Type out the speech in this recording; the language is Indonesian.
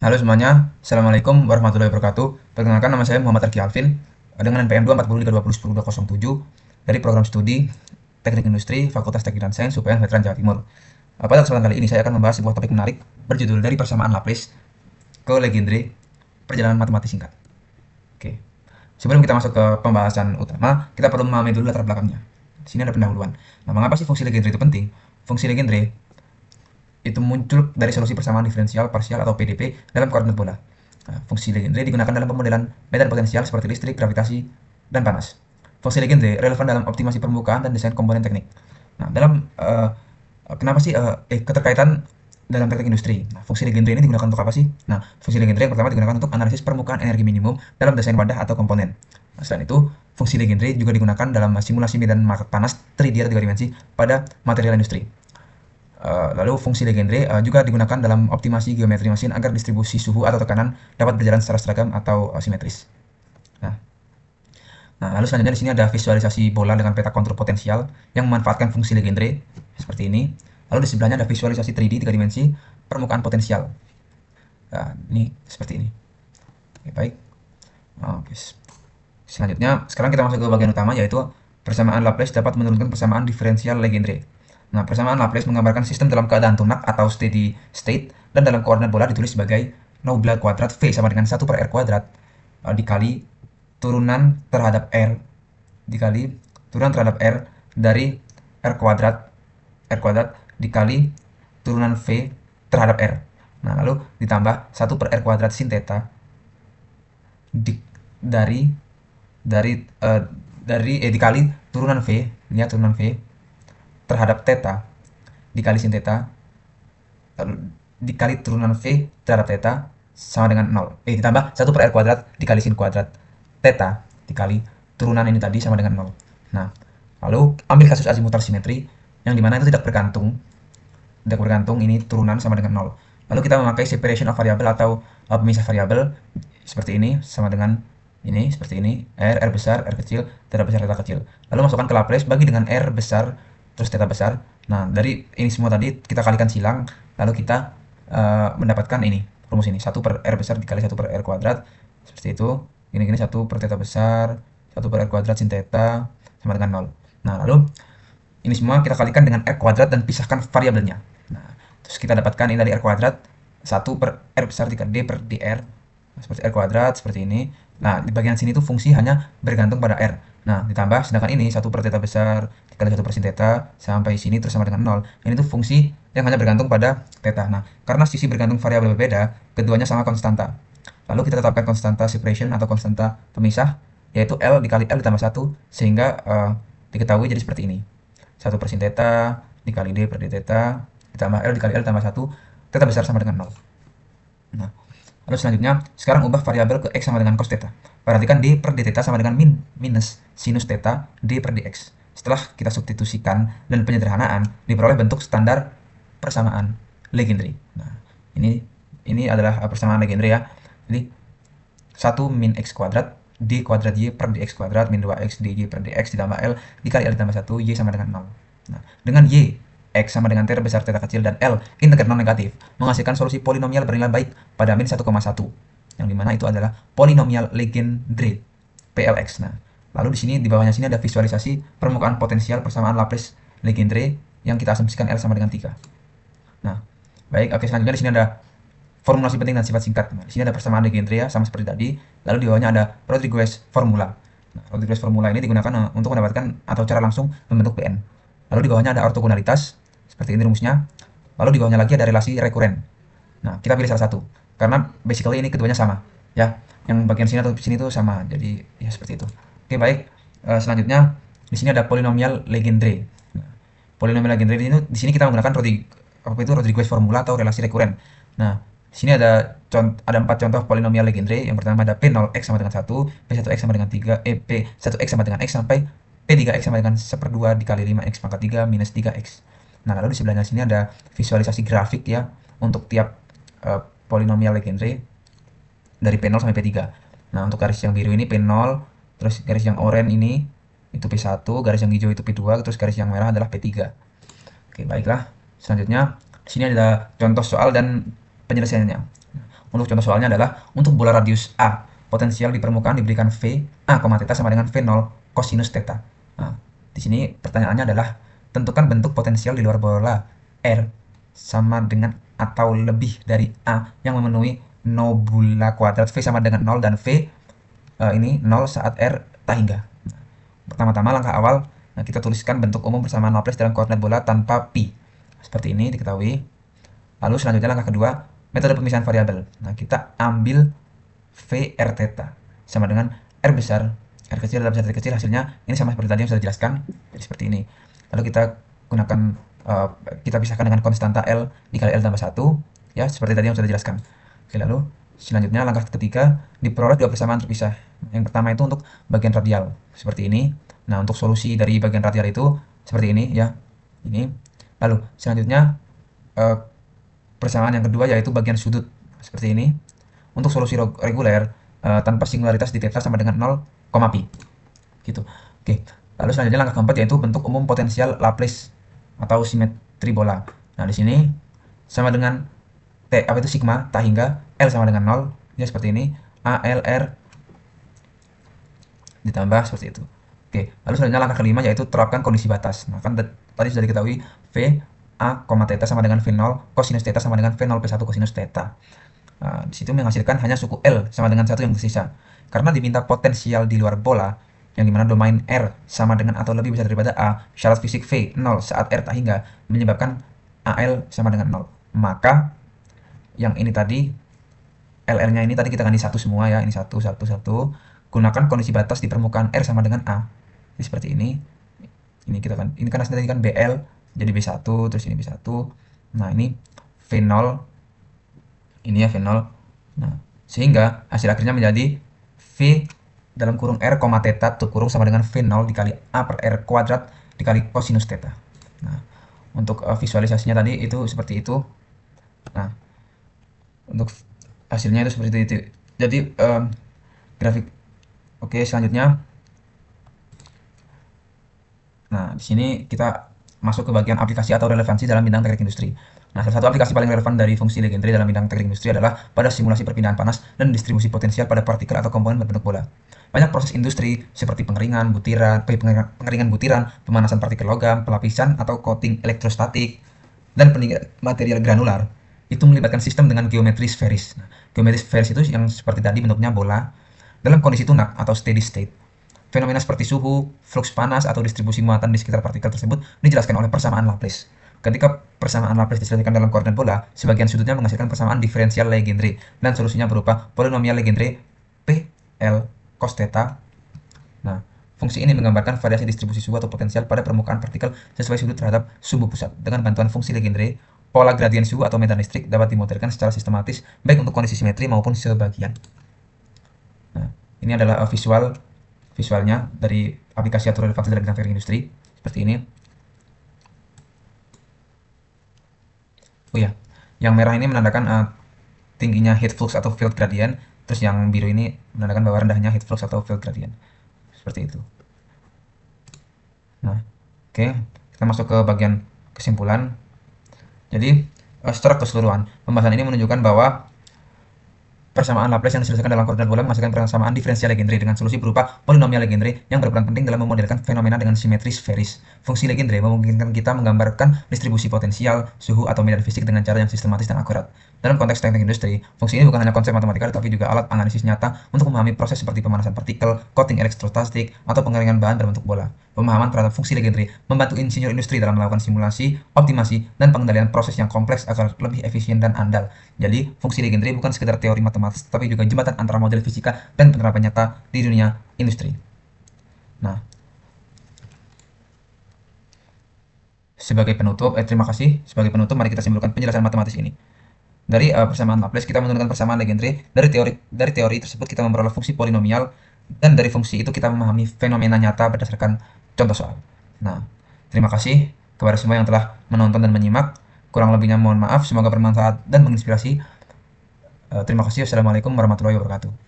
Halo semuanya, Assalamualaikum warahmatullahi wabarakatuh. Perkenalkan, nama saya Muhammad Arki Alvin dengan NPM 240 320 dari program studi Teknik Industri Fakultas Teknik dan Sains UPN Veteran Jawa Timur. Pada kesempatan kali ini saya akan membahas sebuah topik menarik berjudul dari persamaan Laplace ke Legendre perjalanan matematis singkat. Oke. Sebelum kita masuk ke pembahasan utama, kita perlu memahami dulu latar belakangnya. Di sini ada pendahuluan. Nah, mengapa sih fungsi Legendre itu penting? Fungsi Legendre itu muncul dari solusi persamaan diferensial parsial atau PDP dalam koordinat bola. Nah, fungsi Legendre digunakan dalam pemodelan medan potensial seperti listrik, gravitasi, dan panas. Fungsi Legendre relevan dalam optimasi permukaan dan desain komponen teknik. Nah, kenapa sih keterkaitan dalam teknik industri? Nah, fungsi Legendre ini digunakan untuk apa sih? Nah, fungsi Legendre yang pertama digunakan untuk analisis permukaan energi minimum dalam desain wadah atau komponen. Nah, selain itu, fungsi Legendre juga digunakan dalam simulasi medan panas 3D atau 3 dimensi pada material industri. Lalu fungsi Legendre juga digunakan dalam optimasi geometri mesin agar distribusi suhu atau tekanan dapat berjalan secara seragam atau simetris. Nah, lalu selanjutnya di sini ada visualisasi bola dengan peta kontur potensial yang memanfaatkan fungsi Legendre seperti ini. Lalu di sebelahnya ada visualisasi 3D 3 dimensi permukaan potensial. Nah, ini seperti ini. Oke, baik. Oke. Selanjutnya, sekarang kita masuk ke bagian utama, yaitu persamaan Laplace dapat menurunkan persamaan diferensial Legendre. Nah, persamaan Laplace menggambarkan sistem dalam keadaan tunak atau steady state, dan dalam koordinat bola ditulis sebagai Nobel kuadrat V sama dengan 1 per R kuadrat dikali turunan terhadap R dikali turunan terhadap R dari R kuadrat dikali turunan V terhadap R. Nah, lalu ditambah 1 per R kuadrat sin theta di, dari dari eh, dikali turunan V, ya turunan V terhadap theta dikali sin theta dikali turunan V terhadap theta sama dengan 0. Ditambah 1 per R kuadrat dikali sin kuadrat theta dikali turunan ini tadi sama dengan 0. Nah, lalu ambil kasus azimutal simetri yang dimana itu tidak bergantung ini turunan sama dengan 0. Lalu kita memakai separation of variable atau pemisah variabel seperti ini sama dengan ini seperti ini, R besar, R kecil, theta besar, theta kecil. Lalu masukkan ke Laplace bagi dengan R besar terus theta besar. Nah, dari ini semua tadi kita kalikan silang, lalu kita mendapatkan ini rumus ini 1 per R besar dikali 1 per R kuadrat seperti itu. Gini-gini 1 per theta besar 1 per R kuadrat sin theta sama dengan 0. Nah, lalu ini semua kita kalikan dengan R kuadrat dan pisahkan variabelnya. Nah, terus kita dapatkan ini dari R kuadrat 1 per R besar dikali D per dr. Nah, seperti R kuadrat seperti ini. Nah, di bagian sini tuh fungsi hanya bergantung pada R. Nah, ditambah sedangkan ini 1 per theta besar dikali 1 per sin theta sampai sini terus sama dengan 0. Ini tuh fungsi yang hanya bergantung pada theta. Nah, karena sisi bergantung variabel berbeda, keduanya sama konstanta. Lalu kita tetapkan konstanta separation atau konstanta pemisah, yaitu L dikali L ditambah 1, sehingga diketahui jadi seperti ini. 1 per sin theta dikali D per d theta ditambah L dikali L tambah 1, theta besar sama dengan 0. Nah, lalu selanjutnya, sekarang ubah variabel ke X sama dengan cos theta. Perhatikan D per d theta sama dengan minus sinus theta D per dx. Setelah kita substitusikan dan penyederhanaan, diperoleh bentuk standar persamaan Legendre. Nah, ini adalah persamaan Legendre ya. Jadi 1 min X kuadrat D kuadrat Y per dx kuadrat min 2X dy per dx ditambah L dikali L ditambah 1, Y sama dengan 0. Nah, dengan Y X sama dengan theta besar, theta kecil, dan L integer non negatif menghasilkan solusi polinomial bernilai baik pada min 1,1, yang dimana itu adalah polinomial Legendre PLX. Nah, lalu di sini di bawahnya sini ada visualisasi permukaan potensial persamaan Laplace Legendre yang kita asumsikan L sama dengan 3. Nah, baik, oke, selanjutnya di sini ada formulasi penting dan sifat singkat. Nah, di sini ada persamaan Legendre ya, sama seperti tadi. Lalu di bawahnya ada Rodriguez formula. Nah, Rodriguez formula ini digunakan untuk mendapatkan atau cara langsung membentuk Pn. Lalu di bawahnya ada ortogonalitas, seperti ini rumusnya. Lalu di bawahnya lagi ada relasi rekuren. Nah, kita pilih salah satu, karena basically ini keduanya sama, ya. Yang bagian sini atau sini tuh sama, jadi ya seperti itu. Oke, baik. Selanjutnya di sini ada polinomial Legendre. Nah, polinomial Legendre ini di sini kita menggunakan Rodriguez formula atau relasi rekuren. Nah, di sini ada 4 contoh polinomial Legendre. Yang pertama ada P0x sama dengan 1, P1x sama dengan 3, P1x sama dengan x sampai P3x sama dengan 1/2 dikali 5x pangkat 3 minus 3x. Nah, lalu di sebelahnya sini ada visualisasi grafik ya untuk tiap polinomial Legendre dari P0 sampai P3. Nah, untuk garis yang biru ini P0, terus garis yang oranye ini itu P1, garis yang hijau itu P2, terus garis yang merah adalah P3. Oke, baiklah. Selanjutnya di sini ada contoh soal dan penyelesaiannya. Untuk contoh soalnya adalah untuk bola radius A, potensial di permukaan diberikan V A, theta sama dengan V0 cosinus theta. Nah, di sini pertanyaannya adalah tentukan bentuk potensial di luar bola R sama dengan atau lebih dari A yang memenuhi nobula kuadrat V sama dengan 0 dan V ini 0 saat R tak hingga. Pertama-tama langkah awal kita tuliskan bentuk umum persamaan Laplace dalam koordinat bola tanpa pi. Seperti ini diketahui. Lalu selanjutnya langkah kedua, metode pemisahan variabel. Nah, kita ambil V R theta sama dengan R besar, R kecil dalam R kecil, hasilnya ini sama seperti tadi yang sudah dijelaskan. Jadi seperti ini. Lalu kita gunakan kita pisahkan dengan konstanta L dikali L tambah 1, ya seperti tadi yang sudah dijelaskan. Oke, lalu selanjutnya langkah ketiga, diperoleh dua persamaan terpisah. Yang pertama itu untuk bagian radial seperti ini. Nah, untuk solusi dari bagian radial itu seperti ini ya. Ini. Lalu selanjutnya persamaan yang kedua yaitu bagian sudut seperti ini. Untuk solusi reguler tanpa singularitas di theta sama dengan 0, pi. Gitu. Oke. Lalu selanjutnya langkah keempat yaitu bentuk umum potensial Laplace atau simetri bola. Nah, di sini sama dengan T apa itu sigma tak hingga L sama dengan 0 ya seperti ini, A L R ditambah seperti itu. Oke, lalu selanjutnya langkah kelima yaitu terapkan kondisi batas. Nah, kan tadi sudah diketahui V A, theta sama dengan V0 cosinus theta sama dengan V0 P1 cosinus theta. Nah, di situ menghasilkan hanya suku L sama dengan 1 yang tersisa. Karena diminta potensial di luar bola, yang dimana domain R sama dengan atau lebih besar daripada A, syarat fisik V 0 saat R tak hingga, menyebabkan AL sama dengan 0. Maka, yang ini tadi, LR-nya ini tadi kita ganti 1 semua ya, ini 1, 1, 1. Gunakan kondisi batas di permukaan R sama dengan A. Jadi seperti ini. Ini kita kan, ini kan hasilnya tadi kan BL, jadi B1, terus ini B1. Nah, ini V0, ini ya V0. Nah, sehingga hasil akhirnya menjadi V dalam kurung R, theta tuh kurung sama dengan V0 dikali A per R kuadrat dikali cosinus theta. Nah, untuk visualisasinya tadi itu seperti itu. Nah, untuk hasilnya itu seperti itu. Jadi grafik. Oke, selanjutnya. Nah, di sini kita masuk ke bagian aplikasi atau relevansi dalam bidang teknik industri. Nah, salah satu aplikasi paling relevan dari fungsi Legendre dalam bidang teknik industri adalah pada simulasi perpindahan panas dan distribusi potensial pada partikel atau komponen berbentuk bola. Banyak proses industri seperti pengeringan butiran, pemanasan partikel logam, pelapisan atau coating elektrostatik, dan pendinginan material granular itu melibatkan sistem dengan geometri sferis. Nah, geometri sferis itu yang seperti tadi bentuknya bola dalam kondisi tunak atau steady state. Fenomena seperti suhu, flux panas, atau distribusi muatan di sekitar partikel tersebut dijelaskan oleh persamaan Laplace. Ketika persamaan Laplace diselesaikan dalam koordinat bola, sebagian sudutnya menghasilkan persamaan diferensial Legendre, dan solusinya berupa polinomial Legendre P, L, cos theta. Nah, fungsi ini menggambarkan variasi distribusi suhu atau potensial pada permukaan partikel sesuai sudut terhadap sumbu pusat. Dengan bantuan fungsi Legendre, pola gradien suhu atau medan listrik dapat dimodelkan secara sistematis baik untuk kondisi simetri maupun sebagian. Nah, ini adalah visualnya dari aplikasi atau relevansi dalam bidang teknik industri seperti ini. Oh ya, yang merah ini menandakan tingginya heat flux atau field gradient, terus yang biru ini menandakan bahwa rendahnya heat flux atau field gradient. Seperti itu. Nah, oke, kita masuk ke bagian kesimpulan. Jadi, secara keseluruhan, pembahasan ini menunjukkan bahwa persamaan Laplace yang diselesaikan dalam koordinat bola menghasilkan persamaan diferensial Legendre dengan solusi berupa polinomial Legendre yang berperan penting dalam memodelkan fenomena dengan simetri sferis. Fungsi Legendre memungkinkan kita menggambarkan distribusi potensial, suhu, atau medan fisik dengan cara yang sistematis dan akurat. Dalam konteks teknik industri, fungsi ini bukan hanya konsep matematika tetapi juga alat analisis nyata untuk memahami proses seperti pemanasan partikel, coating elektrostatik, atau pengeringan bahan berbentuk bola. Pemahaman terhadap fungsi Legendre membantu insinyur industri dalam melakukan simulasi, optimasi, dan pengendalian proses yang kompleks agar lebih efisien dan andal. Jadi, fungsi Legendre bukan sekedar teori matematis, tapi juga jembatan antara model fisika dan penerapan nyata di dunia industri. Nah, terima kasih. Sebagai penutup, mari kita simpulkan penjelasan matematis ini. Dari persamaan Laplace, kita menentukan persamaan Legendre. Dari teori tersebut, kita memperoleh fungsi polinomial, dan dari fungsi itu kita memahami fenomena nyata berdasarkan contoh soal. Nah, terima kasih kepada semua yang telah menonton dan menyimak. Kurang lebihnya mohon maaf, semoga bermanfaat dan menginspirasi. Terima kasih. Wassalamualaikum warahmatullahi wabarakatuh.